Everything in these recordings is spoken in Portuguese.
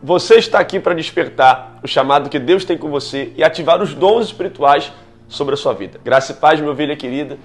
Você está aqui para despertar o chamado que Deus tem com você e ativar os dons espirituais sobre a sua vida. Graça e paz, minha ovelha querida.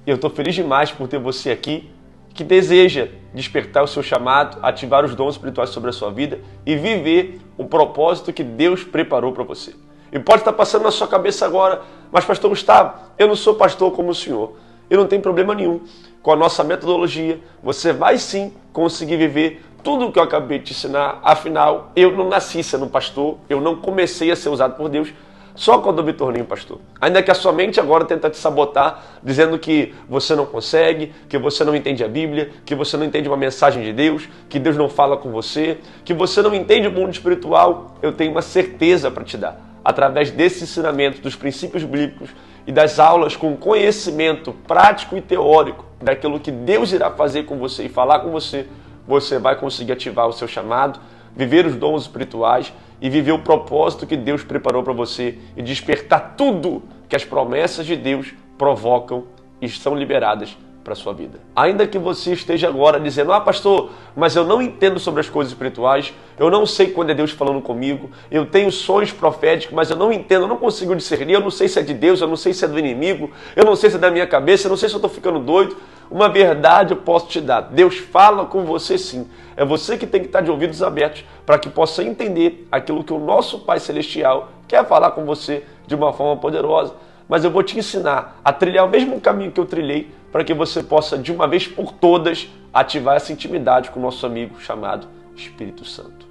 E eu estou feliz demais por ter você aqui que deseja despertar o seu chamado, ativar os dons espirituais sobre a sua vida e viver o propósito que Deus preparou para você. E pode estar passando na sua cabeça agora, mas pastor Gustavo, eu não sou pastor como o senhor. E não tem problema nenhum. Com a nossa metodologia, você vai sim conseguir viver tudo o que eu acabei de te ensinar. Afinal, eu não nasci sendo pastor, eu não comecei a ser usado por Deus só quando eu me tornei um pastor. Ainda que a sua mente agora tenta te sabotar, dizendo que você não consegue, que você não entende a Bíblia, que você não entende uma mensagem de Deus, que Deus não fala com você, que você não entende o mundo espiritual, eu tenho uma certeza para te dar. Através desse ensinamento, dos princípios bíblicos e das aulas com conhecimento prático e teórico daquilo que Deus irá fazer com você e falar com você, você vai conseguir ativar o seu chamado, viver os dons espirituais e viver o propósito que Deus preparou para você e despertar tudo que as promessas de Deus provocam e são liberadas para a sua vida. Ainda que você esteja agora dizendo, pastor, mas eu não entendo sobre as coisas espirituais, eu não sei quando é Deus falando comigo, eu tenho sonhos proféticos, mas eu não entendo, eu não consigo discernir, eu não sei se é de Deus, eu não sei se é do inimigo, eu não sei se é da minha cabeça, eu não sei se eu estou ficando doido. Uma verdade eu posso te dar, Deus fala com você sim. É você que tem que estar de ouvidos abertos para que possa entender aquilo que o nosso Pai Celestial quer falar com você de uma forma poderosa. Mas eu vou te ensinar a trilhar o mesmo caminho que eu trilhei para que você possa, de uma vez por todas, ativar essa intimidade com o nosso amigo chamado Espírito Santo.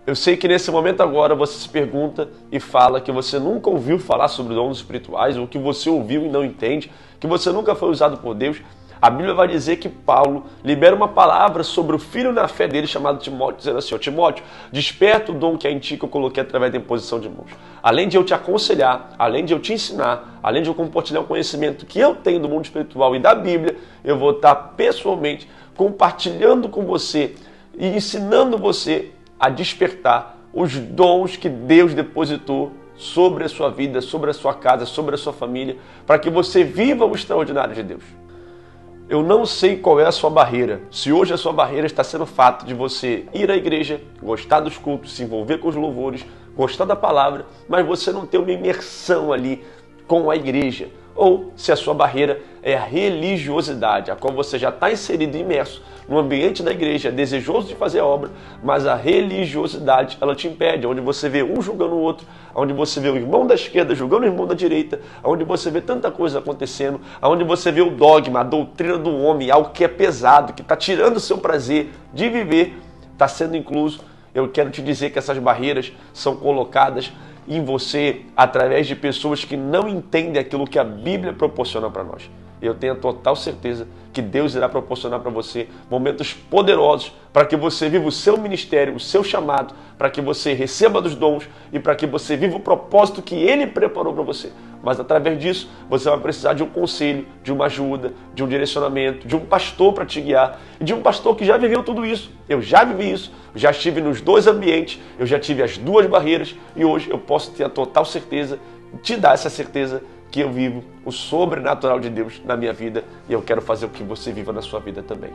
Eu sei que nesse momento agora você se pergunta e fala que você nunca ouviu falar sobre dons espirituais, ou que você ouviu e não entende, que você nunca foi usado por Deus. A Bíblia vai dizer que Paulo libera uma palavra sobre o filho na fé dele chamado Timóteo, dizendo assim, Timóteo, desperta o dom que é em ti que eu coloquei através da imposição de mãos. Além de eu te aconselhar, além de eu te ensinar, além de eu compartilhar o conhecimento que eu tenho do mundo espiritual e da Bíblia, eu vou estar pessoalmente compartilhando com você e ensinando você a despertar os dons que Deus depositou sobre a sua vida, sobre a sua casa, sobre a sua família, para que você viva o extraordinário de Deus. Eu não sei qual é a sua barreira. Se hoje a sua barreira está sendo o fato de você ir à igreja, gostar dos cultos, se envolver com os louvores, gostar da palavra, mas você não ter uma imersão ali com a igreja. Ou se a sua barreira é a religiosidade, a qual você já está inserido e imerso no ambiente da igreja, desejoso de fazer a obra, mas a religiosidade, ela te impede, onde você vê um julgando o outro, onde você vê o irmão da esquerda julgando o irmão da direita, onde você vê tanta coisa acontecendo, onde você vê o dogma, a doutrina do homem, algo que é pesado, que está tirando o seu prazer de viver, está sendo incluso. Eu quero te dizer que essas barreiras são colocadas em você através de pessoas que não entendem aquilo que a Bíblia proporciona para nós. Eu tenho a total certeza que Deus irá proporcionar para você momentos poderosos para que você viva o seu ministério, o seu chamado, para que você receba dos dons e para que você viva o propósito que Ele preparou para você. Mas através disso, você vai precisar de um conselho, de uma ajuda, de um direcionamento, de um pastor para te guiar e de um pastor que já viveu tudo isso. Eu já vivi isso, já estive nos dois ambientes, eu já tive as duas barreiras e hoje eu posso ter a total certeza, te dar essa certeza que eu vivo o sobrenatural de Deus na minha vida e eu quero fazer o que você viva na sua vida também.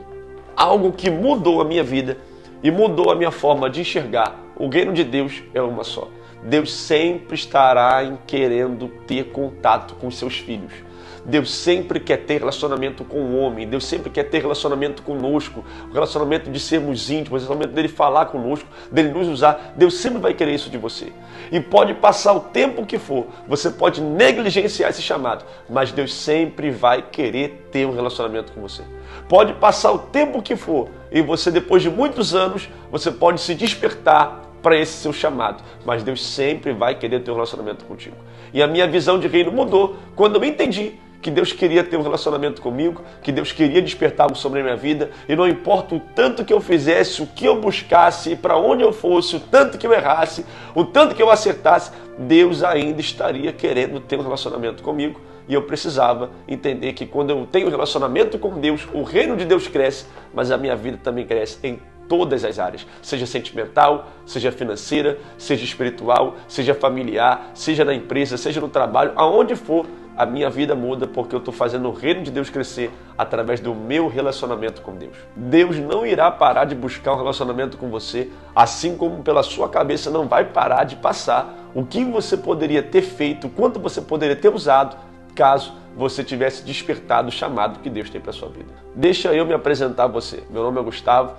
Algo que mudou a minha vida e mudou a minha forma de enxergar o reino de Deus é uma só. Deus sempre estará querendo ter contato com os seus filhos. Deus sempre quer ter relacionamento com o homem, Deus sempre quer ter relacionamento conosco, o relacionamento de sermos íntimos, o relacionamento dele falar conosco, dele nos usar. Deus sempre vai querer isso de você. E pode passar o tempo que for, você pode negligenciar esse chamado, mas Deus sempre vai querer ter um relacionamento com você. Pode passar o tempo que for, e você depois de muitos anos, você pode se despertar para esse seu chamado, mas Deus sempre vai querer ter um relacionamento contigo. E a minha visão de reino mudou quando eu entendi que Deus queria ter um relacionamento comigo, que Deus queria despertar algo sobre a minha vida, e não importa o tanto que eu fizesse, o que eu buscasse, para onde eu fosse, o tanto que eu errasse, o tanto que eu acertasse, Deus ainda estaria querendo ter um relacionamento comigo, e eu precisava entender que quando eu tenho um relacionamento com Deus, o reino de Deus cresce, mas a minha vida também cresce em todas as áreas, seja sentimental, seja financeira, seja espiritual, seja familiar, seja na empresa, seja no trabalho, aonde for, a minha vida muda porque eu estou fazendo o reino de Deus crescer através do meu relacionamento com Deus. Deus não irá parar de buscar um relacionamento com você, assim como pela sua cabeça não vai parar de passar o que você poderia ter feito, quanto você poderia ter usado, caso você tivesse despertado o chamado que Deus tem para a sua vida. Deixa eu me apresentar a você. Meu nome é Gustavo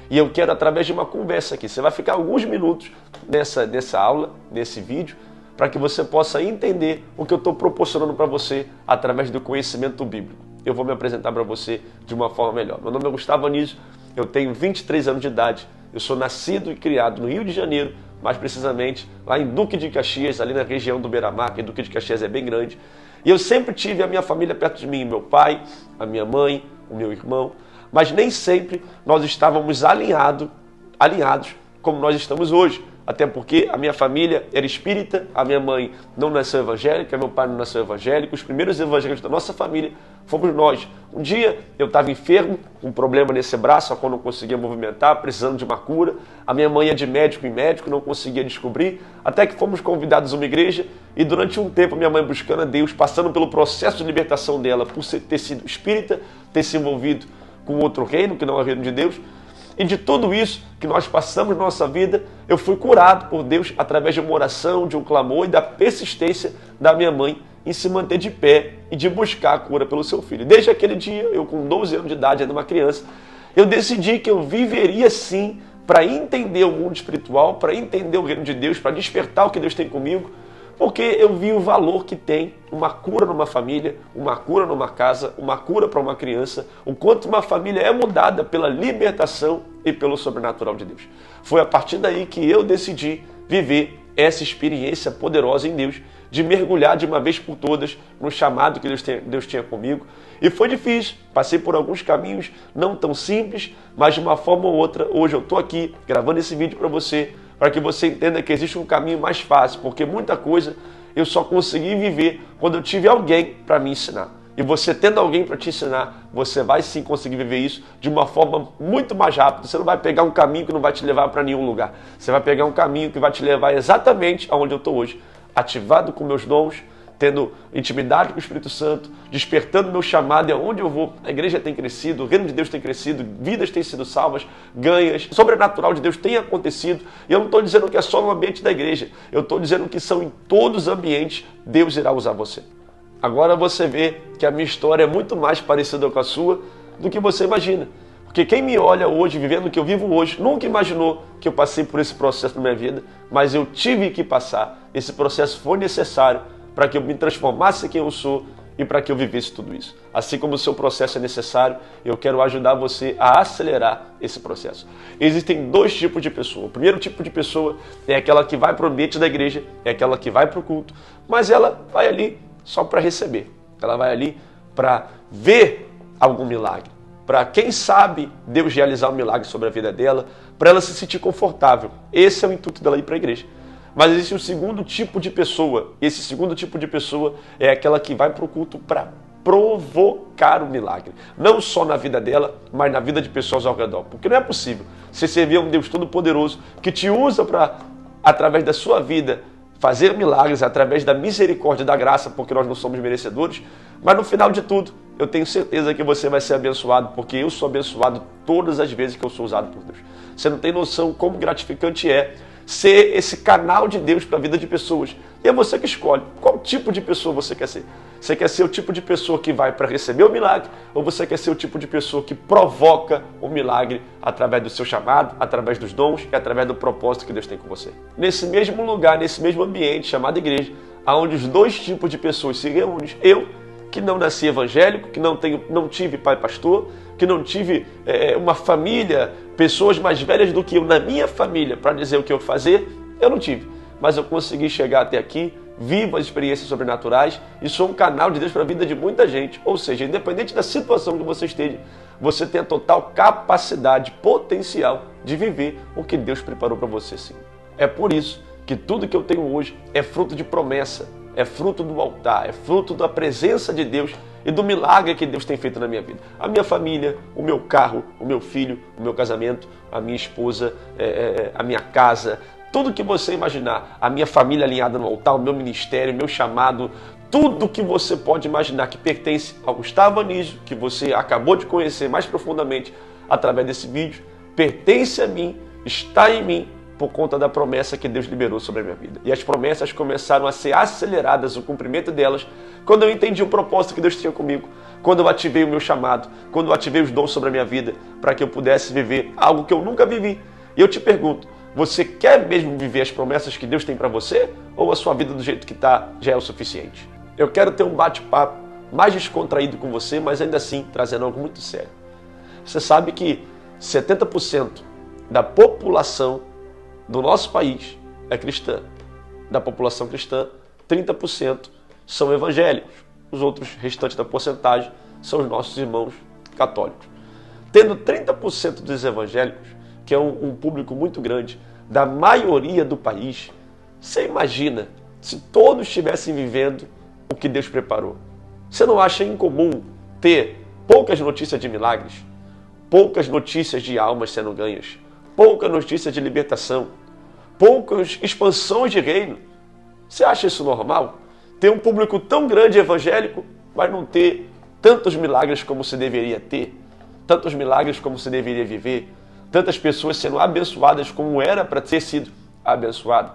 e eu quero, através de uma conversa aqui, você vai ficar alguns minutos nessa aula, nesse vídeo, para que você possa entender o que eu estou proporcionando para você através do conhecimento bíblico. Eu vou me apresentar para você de uma forma melhor. Meu nome é Gustavo Anísio, eu tenho 23 anos de idade, eu sou nascido e criado no Rio de Janeiro, mais precisamente lá em Duque de Caxias, ali na região do Beira-Mar, que Duque de Caxias é bem grande. E eu sempre tive a minha família perto de mim, meu pai, a minha mãe, o meu irmão, mas nem sempre nós estávamos alinhados como nós estamos hoje. Até porque a minha família era espírita, a minha mãe não nasceu evangélica, meu pai não nasceu evangélico, os primeiros evangélicos da nossa família fomos nós. Um dia eu estava enfermo, com um problema nesse braço, a qual não conseguia movimentar, precisando de uma cura. A minha mãe é de médico em médico, não conseguia descobrir, até que fomos convidados a uma igreja e durante um tempo minha mãe buscando a Deus, passando pelo processo de libertação dela, por ter sido espírita, ter se envolvido com outro reino, que não é o reino de Deus. E de tudo isso que nós passamos na nossa vida, eu fui curado por Deus através de uma oração, de um clamor e da persistência da minha mãe em se manter de pé e de buscar a cura pelo seu filho. Desde aquele dia, eu com 12 anos de idade, ainda uma criança, eu decidi que eu viveria sim para entender o mundo espiritual, para entender o reino de Deus, para despertar o que Deus tem comigo, porque eu vi o valor que tem uma cura numa família, uma cura numa casa, uma cura para uma criança, o quanto uma família é mudada pela libertação e pelo sobrenatural de Deus. Foi a partir daí que eu decidi viver essa experiência poderosa em Deus, de mergulhar de uma vez por todas no chamado que Deus tinha comigo. E foi difícil, passei por alguns caminhos não tão simples, mas de uma forma ou outra, hoje eu estou aqui gravando esse vídeo para você, para que você entenda que existe um caminho mais fácil, porque muita coisa eu só consegui viver quando eu tive alguém para me ensinar. E você tendo alguém para te ensinar, você vai sim conseguir viver isso de uma forma muito mais rápida. Você não vai pegar um caminho que não vai te levar para nenhum lugar. Você vai pegar um caminho que vai te levar exatamente aonde eu estou hoje, ativado com meus dons, tendo intimidade com o Espírito Santo, despertando meu chamado e aonde eu vou. A igreja tem crescido, o reino de Deus tem crescido, vidas têm sido salvas, ganhas, sobrenatural de Deus tem acontecido. E eu não estou dizendo que é só no ambiente da igreja, eu estou dizendo que são em todos os ambientes, Deus irá usar você. Agora você vê que a minha história é muito mais parecida com a sua do que você imagina. Porque quem me olha hoje, vivendo o que eu vivo hoje, nunca imaginou que eu passei por esse processo na minha vida, mas eu tive que passar. Esse processo foi necessário para que eu me transformasse em quem eu sou e para que eu vivesse tudo isso. Assim como o seu processo é necessário, eu quero ajudar você a acelerar esse processo. Existem dois tipos de pessoa. O primeiro tipo de pessoa é aquela que vai para o ambiente da igreja, é aquela que vai para o culto, mas ela vai ali só para receber. Ela vai ali para ver algum milagre, para, quem sabe, Deus realizar um milagre sobre a vida dela, para ela se sentir confortável. Esse é o intuito dela ir para a igreja. Mas existe um segundo tipo de pessoa. Esse segundo tipo de pessoa é aquela que vai para o culto para provocar o milagre. Não só na vida dela, mas na vida de pessoas ao redor. Porque não é possível você servir a um Deus Todo-Poderoso que te usa para, através da sua vida, fazer milagres através da misericórdia e da graça, porque nós não somos merecedores. Mas no final de tudo, eu tenho certeza que você vai ser abençoado, porque eu sou abençoado todas as vezes que eu sou usado por Deus. Você não tem noção como gratificante é ser esse canal de Deus para a vida de pessoas. E é você que escolhe qual tipo de pessoa você quer ser. Você quer ser o tipo de pessoa que vai para receber o milagre, ou você quer ser o tipo de pessoa que provoca o milagre através do seu chamado, através dos dons e através do propósito que Deus tem com você. Nesse mesmo lugar, nesse mesmo ambiente chamado igreja, onde os dois tipos de pessoas se reúnem, eu, que não nasci evangélico, que não tive pai pastor, que não tive uma família, pessoas mais velhas do que eu na minha família para dizer o que eu fazer, eu não tive. Mas eu consegui chegar até aqui, vivo as experiências sobrenaturais e sou um canal de Deus para a vida de muita gente. Ou seja, independente da situação que você esteja, você tem a total capacidade, potencial de viver o que Deus preparou para você sim. É por isso que tudo que eu tenho hoje é fruto de promessa, é fruto do altar, é fruto da presença de Deus e do milagre que Deus tem feito na minha vida. A minha família, o meu carro, o meu filho, o meu casamento, a minha esposa, a minha casa, tudo que você imaginar, a minha família alinhada no altar, o meu ministério, o meu chamado, Tudo que você pode imaginar que pertence ao Gustavo Anísio, que você acabou de conhecer mais profundamente através desse vídeo, pertence a mim, está em mim, por conta da promessa que Deus liberou sobre a minha vida. E as promessas começaram a ser aceleradas, o cumprimento delas, quando eu entendi o propósito que Deus tinha comigo, quando eu ativei o meu chamado, quando eu ativei os dons sobre a minha vida, para que eu pudesse viver algo que eu nunca vivi. E eu te pergunto, você quer mesmo viver as promessas que Deus tem para você? Ou a sua vida do jeito que está já é o suficiente? Eu quero ter um bate-papo mais descontraído com você, mas ainda assim trazendo algo muito sério. Você sabe que 70% da população do nosso país é cristã. Da população cristã, 30% são evangélicos. Os outros restantes da porcentagem são os nossos irmãos católicos. Tendo 30% dos evangélicos, que é um público muito grande, da maioria do país, você imagina se todos estivessem vivendo o que Deus preparou. Você não acha incomum ter poucas notícias de milagres, poucas notícias de almas sendo ganhas, pouca notícia de libertação, poucas expansões de reino? Você acha isso normal? Ter um público tão grande evangélico, mas não ter tantos milagres como se deveria ter, tantos milagres como se deveria viver, tantas pessoas sendo abençoadas como era para ter sido abençoado?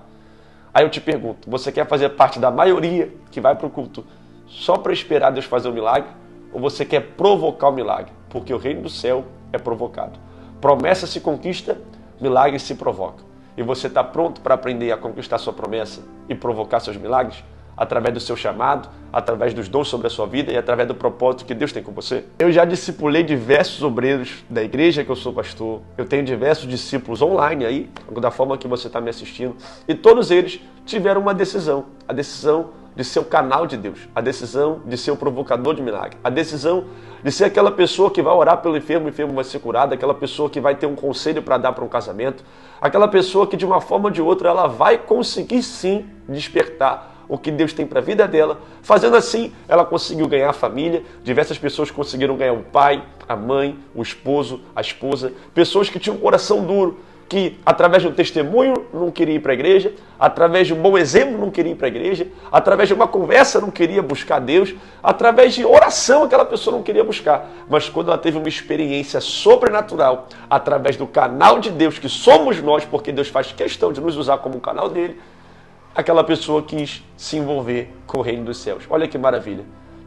Aí eu te pergunto, você quer fazer parte da maioria que vai para o culto só para esperar Deus fazer o milagre? Ou você quer provocar o milagre? Porque o reino do céu é provocado. Promessa se conquista, milagre se provoca. E você está pronto para aprender a conquistar sua promessa e provocar seus milagres? Através do seu chamado, através dos dons sobre a sua vida e através do propósito que Deus tem com você? Eu já discipulei diversos obreiros da igreja que eu sou pastor. Eu tenho diversos discípulos online aí, da forma que você está me assistindo. E todos eles tiveram uma decisão. A decisão de ser o canal de Deus. A decisão de ser o provocador de milagre. A decisão de ser aquela pessoa que vai orar pelo enfermo, o enfermo vai ser curado. Aquela pessoa que vai ter um conselho para dar para um casamento. Aquela pessoa que de uma forma ou de outra ela vai conseguir sim despertar o que Deus tem para a vida dela. Fazendo assim, ela conseguiu ganhar a família. Diversas pessoas conseguiram ganhar o pai, a mãe, o esposo, a esposa. Pessoas que tinham um coração duro, que através de um testemunho não queria ir para a igreja, através de um bom exemplo não queria ir para a igreja, através de uma conversa não queria buscar Deus, através de oração aquela pessoa não queria buscar. Mas quando ela teve uma experiência sobrenatural, através do canal de Deus, que somos nós, porque Deus faz questão de nos usar como um canal dele, aquela pessoa quis se envolver com o reino dos céus. Olha que maravilha.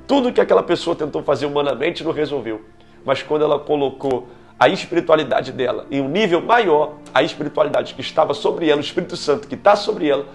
Tudo que aquela pessoa tentou fazer humanamente não resolveu. Mas quando ela colocou a espiritualidade dela em um nível maior, a espiritualidade que estava sobre ela, o Espírito Santo que está sobre ela,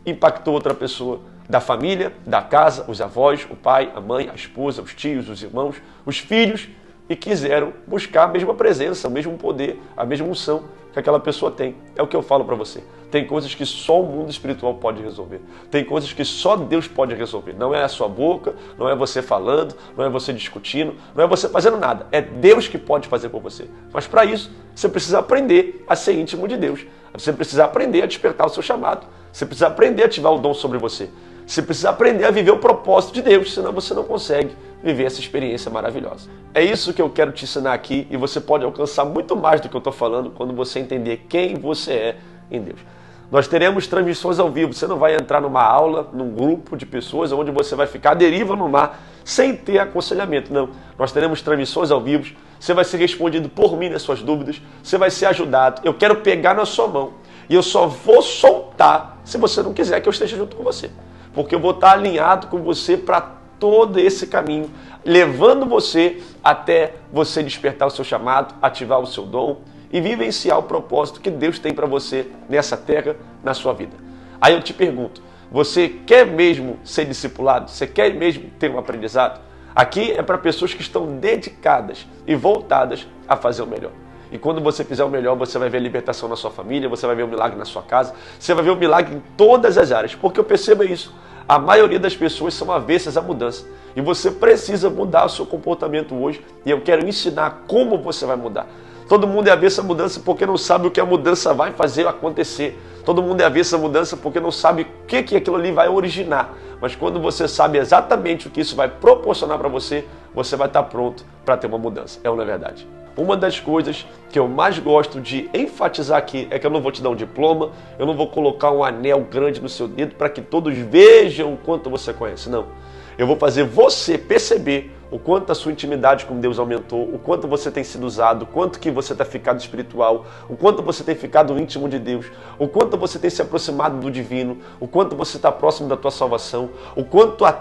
impactou outra pessoa da família, da casa, os avós, o pai, a mãe, a esposa, os tios, os irmãos, os filhos, e quiseram buscar a mesma presença, o mesmo poder, a mesma unção que aquela pessoa tem. É o que eu falo para você. Tem coisas que só o mundo espiritual pode resolver. Tem coisas que só Deus pode resolver. Não é a sua boca, não é você falando, não é você discutindo, não é você fazendo nada. É Deus que pode fazer por você. Mas para isso, você precisa aprender a ser íntimo de Deus. Você precisa aprender a despertar o seu chamado. Você precisa aprender a ativar o dom sobre você. Você precisa aprender a viver o propósito de Deus, senão você não consegue viver essa experiência maravilhosa. É isso que eu quero te ensinar aqui e você pode alcançar muito mais do que eu estou falando quando você entender quem você é em Deus. Nós teremos transmissões ao vivo. Você não vai entrar numa aula, num grupo de pessoas onde você vai ficar à deriva no mar sem ter aconselhamento. Não. Nós teremos transmissões ao vivo. Você vai ser respondido por mim nas suas dúvidas. Você vai ser ajudado. Eu quero pegar na sua mão. E eu só vou soltar se você não quiser que eu esteja junto com você. Porque eu vou estar alinhado com você para todo esse caminho, levando você até você despertar o seu chamado, ativar o seu dom e vivenciar o propósito que Deus tem para você nessa terra, na sua vida. Aí eu te pergunto, você quer mesmo ser discipulado? Você quer mesmo ter um aprendizado? Aqui é para pessoas que estão dedicadas e voltadas a fazer o melhor. E quando você fizer o melhor, você vai ver a libertação na sua família, você vai ver o milagre na sua casa, você vai ver o milagre em todas as áreas. Porque eu percebo isso. A maioria das pessoas são avessas à mudança. E você precisa mudar o seu comportamento hoje. E eu quero ensinar como você vai mudar. Todo mundo é avesso à mudança porque não sabe o que a mudança vai fazer acontecer. Todo mundo é avesso à mudança porque não sabe o que aquilo ali vai originar. Mas quando você sabe exatamente o que isso vai proporcionar para você, você vai estar pronto para ter uma mudança. É ou não é verdade? Uma das coisas que eu mais gosto de enfatizar aqui é que eu não vou te dar um diploma, eu não vou colocar um anel grande no seu dedo para que todos vejam o quanto você conhece. Não. Eu vou fazer você perceber o quanto a sua intimidade com Deus aumentou, o quanto você tem sido usado, o quanto que você está ficado espiritual, o quanto você tem ficado íntimo de Deus, o quanto você tem se aproximado do divino, o quanto você está próximo da tua salvação, o quanto a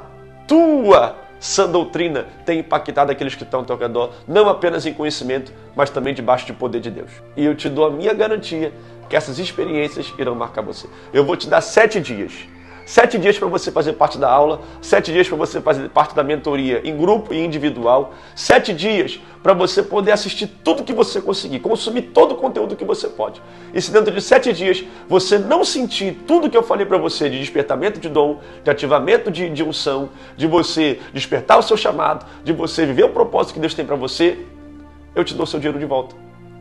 tua sã doutrina tem impactado aqueles que estão ao teu redor, não apenas em conhecimento, mas também debaixo do poder de Deus. E eu te dou a minha garantia que essas experiências irão marcar você. Eu vou te dar 7 dias. 7 dias para você fazer parte da aula, 7 dias para você fazer parte da mentoria em grupo e individual, 7 dias para você poder assistir tudo que você conseguir, consumir todo o conteúdo que você pode. E se dentro de 7 dias você não sentir tudo que eu falei para você de despertamento de dom, de ativamento de unção, de você despertar o seu chamado, de você viver o propósito que Deus tem para você, eu te dou seu dinheiro de volta.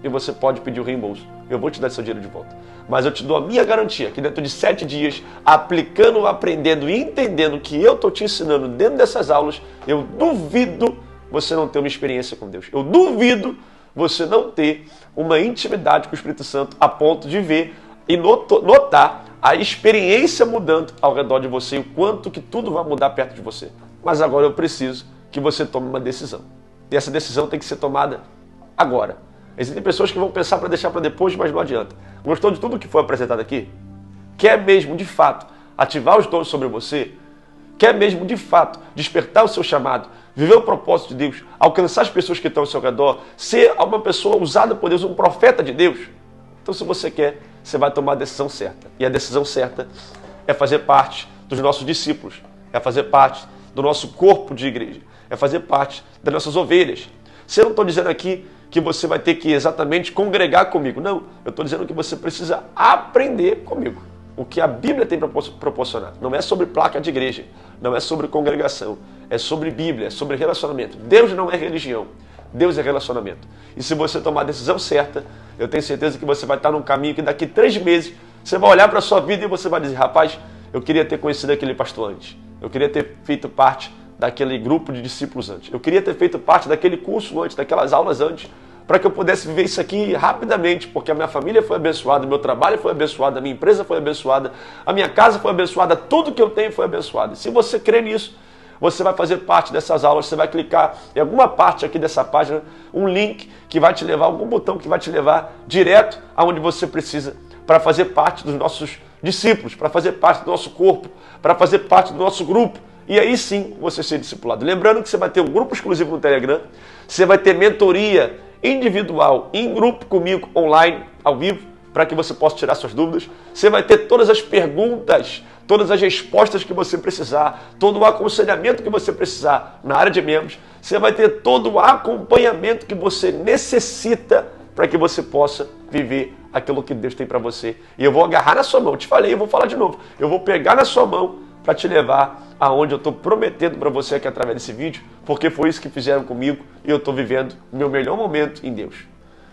E você pode pedir o reembolso. Eu vou te dar seu dinheiro de volta. Mas eu te dou a minha garantia que dentro de 7 dias, aplicando, aprendendo e entendendo o que eu estou te ensinando dentro dessas aulas, eu duvido você não ter uma experiência com Deus. Eu duvido você não ter uma intimidade com o Espírito Santo a ponto de ver e notar a experiência mudando ao redor de você e o quanto que tudo vai mudar perto de você. Mas agora eu preciso que você tome uma decisão. E essa decisão tem que ser tomada agora. Existem pessoas que vão pensar para deixar para depois, mas não adianta. Gostou de tudo que foi apresentado aqui? Quer mesmo, de fato, ativar os dons sobre você? Quer mesmo, de fato, despertar o seu chamado, viver o propósito de Deus, alcançar as pessoas que estão ao seu redor, ser uma pessoa usada por Deus, um profeta de Deus? Então, se você quer, você vai tomar a decisão certa. E a decisão certa é fazer parte dos nossos discípulos, é fazer parte do nosso corpo de igreja, é fazer parte das nossas ovelhas. Se eu não estou dizendo aqui que você vai ter que exatamente congregar comigo. Não, eu estou dizendo que você precisa aprender comigo. O que a Bíblia tem para proporcionar. Não é sobre placa de igreja, não é sobre congregação, é sobre Bíblia, é sobre relacionamento. Deus não é religião, Deus é relacionamento. E se você tomar a decisão certa, eu tenho certeza que você vai estar num caminho que daqui 3 meses, você vai olhar para a sua vida e você vai dizer, rapaz, eu queria ter conhecido aquele pastor antes, eu queria ter feito parte daquele grupo de discípulos antes. Eu queria ter feito parte daquele curso antes, daquelas aulas antes, para que eu pudesse viver isso aqui rapidamente, porque a minha família foi abençoada, o meu trabalho foi abençoado, a minha empresa foi abençoada, a minha casa foi abençoada, tudo que eu tenho foi abençoado. E se você crê nisso, você vai fazer parte dessas aulas, você vai clicar em alguma parte aqui dessa página, um link que vai te levar, algum botão que vai te levar direto aonde você precisa para fazer parte dos nossos discípulos, para fazer parte do nosso corpo, para fazer parte do nosso grupo. E aí sim você ser discipulado. Lembrando que você vai ter um grupo exclusivo no Telegram, você vai ter mentoria individual em grupo comigo, online, ao vivo, para que você possa tirar suas dúvidas. Você vai ter todas as perguntas, todas as respostas que você precisar, todo o aconselhamento que você precisar na área de membros. Você vai ter todo o acompanhamento que você necessita para que você possa viver aquilo que Deus tem para você. E eu vou agarrar na sua mão, eu te falei, eu vou falar de novo. Eu vou pegar na sua mão para te levar aonde eu estou prometendo para você aqui através desse vídeo, porque foi isso que fizeram comigo e eu estou vivendo o meu melhor momento em Deus.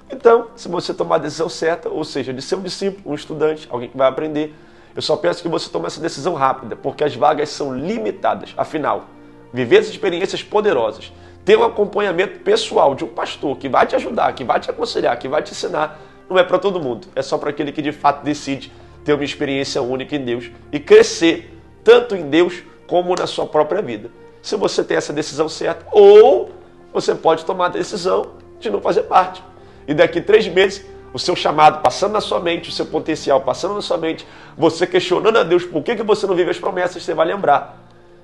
Então, se você tomar a decisão certa, ou seja, de ser um discípulo, um estudante, alguém que vai aprender, eu só peço que você tome essa decisão rápida, porque as vagas são limitadas. Afinal, viver essas experiências poderosas, ter um acompanhamento pessoal de um pastor que vai te ajudar, que vai te aconselhar, que vai te ensinar, não é para todo mundo. É só para aquele que de fato decide ter uma experiência única em Deus e crescer tanto em Deus como na sua própria vida. Se você tem essa decisão certa, ou você pode tomar a decisão de não fazer parte. E daqui 3 meses, o seu chamado passando na sua mente, o seu potencial passando na sua mente, você questionando a Deus por que você não vive as promessas, você vai lembrar.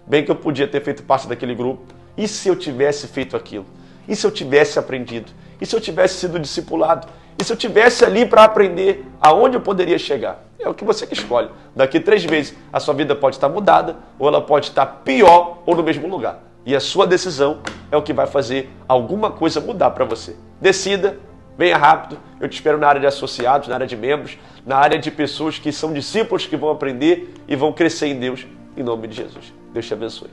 Bem que eu podia ter feito parte daquele grupo. E se eu tivesse feito aquilo? E se eu tivesse aprendido? E se eu tivesse sido discipulado? E se eu tivesse ali para aprender aonde eu poderia chegar? É o que você que escolhe. Daqui 3 meses, a sua vida pode estar mudada, ou ela pode estar pior ou no mesmo lugar. E a sua decisão é o que vai fazer alguma coisa mudar para você. Decida, venha rápido. Eu te espero na área de associados, na área de membros, na área de pessoas que são discípulos que vão aprender e vão crescer em Deus, em nome de Jesus. Deus te abençoe.